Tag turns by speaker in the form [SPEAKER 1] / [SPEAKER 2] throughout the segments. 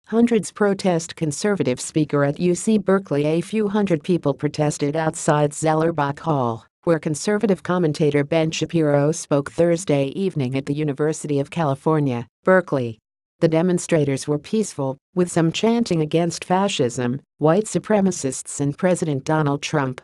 [SPEAKER 1] Hundreds protest conservative speaker at UC Berkeley. A few hundred people protested outside Zellerbach Hall, where conservative commentator Ben Shapiro spoke Thursday evening at the University of California, Berkeley. The demonstrators were peaceful, with some chanting against fascism, white supremacists and President Donald Trump.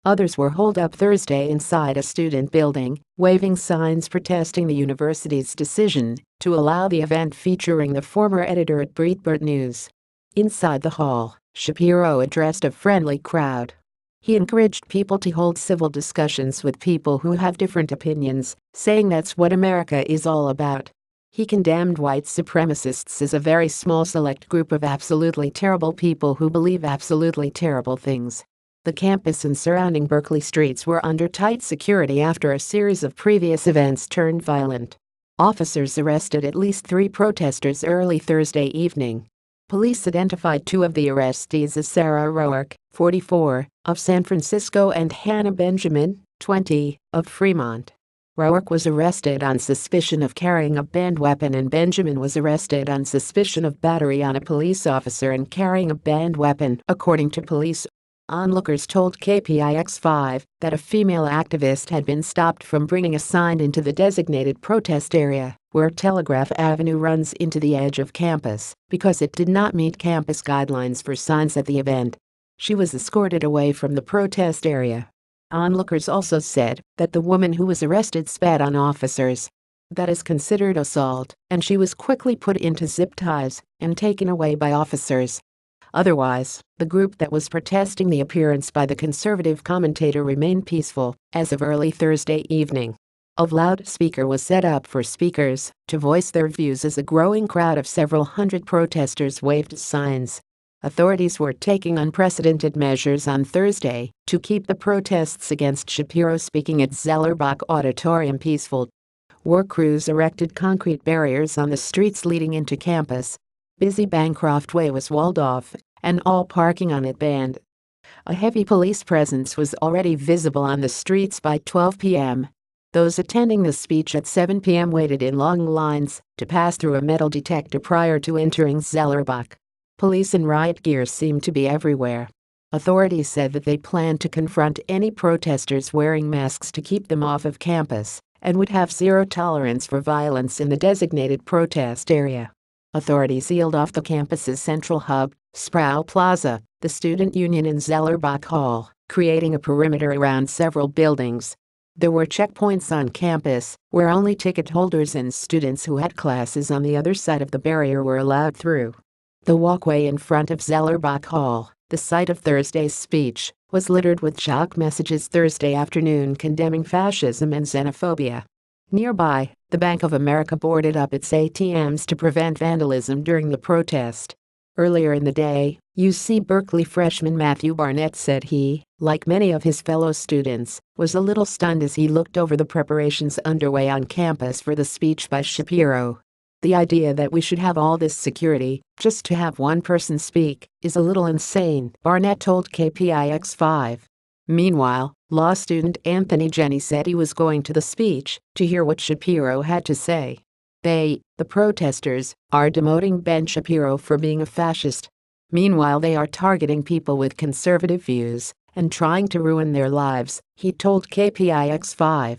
[SPEAKER 1] Others were holed up Thursday inside a student building, waving signs protesting the university's decision to allow the event featuring the former editor at Breitbart News. Inside the hall, Shapiro addressed a friendly crowd. He encouraged people to hold civil discussions with people who have different opinions, saying that's what America is all about. He condemned white supremacists as a very small select group of absolutely terrible people who believe absolutely terrible things. The campus and surrounding Berkeley streets were under tight security after a series of previous events turned violent. Officers arrested at least 3 protesters early Thursday evening. Police identified 2 of the arrestees as Sarah Roark, 44, of San Francisco and Hannah Benjamin, 20, of Fremont. Roark was arrested on suspicion of carrying a banned weapon and Benjamin was arrested on suspicion of battery on a police officer and carrying a banned weapon, according to police. Onlookers told KPIX5 that a female activist had been stopped from bringing a sign into the designated protest area, where Telegraph Avenue runs into the edge of campus, because it did not meet campus guidelines for signs at the event. She was escorted away from the protest area. Onlookers also said that the woman who was arrested spat on officers. That is considered assault, and she was quickly put into zip ties and taken away by officers. Otherwise, the group that was protesting the appearance by the conservative commentator remained peaceful as of early Thursday evening. A loudspeaker was set up for speakers to voice their views as a growing crowd of several hundred protesters waved signs. Authorities were taking unprecedented measures on Thursday to keep the protests against Shapiro speaking at Zellerbach Auditorium peaceful. Work crews erected concrete barriers on the streets leading into campus. Busy Bancroft Way was walled off, and all parking on it banned. A heavy police presence was already visible on the streets by 12 p.m. Those attending the speech at 7 p.m. waited in long lines to pass through a metal detector prior to entering Zellerbach. Police in riot gear seemed to be everywhere. Authorities said that they planned to confront any protesters wearing masks to keep them off of campus and would have zero tolerance for violence in the designated protest area. Authorities sealed off the campus's central hub, Sproul Plaza, the student union in Zellerbach Hall, creating a perimeter around several buildings. There were checkpoints on campus, where only ticket holders and students who had classes on the other side of the barrier were allowed through. The walkway in front of Zellerbach Hall, the site of Thursday's speech, was littered with chalk messages Thursday afternoon condemning fascism and xenophobia. Nearby, the Bank of America boarded up its ATMs to prevent vandalism during the protest. Earlier in the day, UC Berkeley freshman Matthew Barnett said he, like many of his fellow students, was a little stunned as he looked over the preparations underway on campus for the speech by Shapiro. The idea that we should have all this security just to have one person speak is a little insane, Barnett told KPIX5. Meanwhile, law student Anthony Jenny said he was going to the speech to hear what Shapiro had to say. The protesters, are demoting Ben Shapiro for being a fascist. Meanwhile, they are targeting people with conservative views and trying to ruin their lives, he told KPIX5.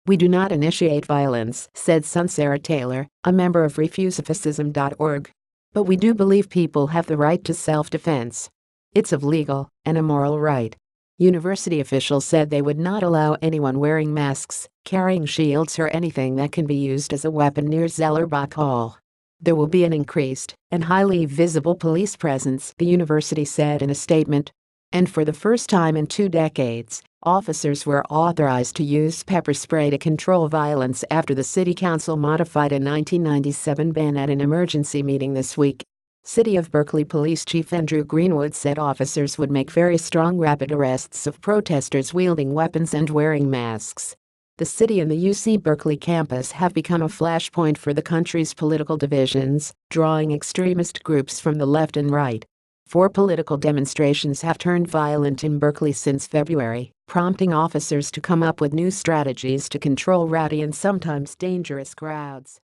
[SPEAKER 1] We do not initiate violence, said Sarah Taylor, a member of refusefascism.org. But we do believe people have the right to self-defense. It's a legal and a moral right. University officials said they would not allow anyone wearing masks, carrying shields or anything that can be used as a weapon near Zellerbach Hall. There will be an increased and highly visible police presence, the university said in a statement. And for the first time in 2 decades, officers were authorized to use pepper spray to control violence after the city council modified a 1997 ban at an emergency meeting this week. City of Berkeley Police Chief Andrew Greenwood said officers would make very strong rapid arrests of protesters wielding weapons and wearing masks. The city and the UC Berkeley campus have become a flashpoint for the country's political divisions, drawing extremist groups from the left and right. 4 political demonstrations have turned violent in Berkeley since February, prompting officers to come up with new strategies to control rowdy and sometimes dangerous crowds.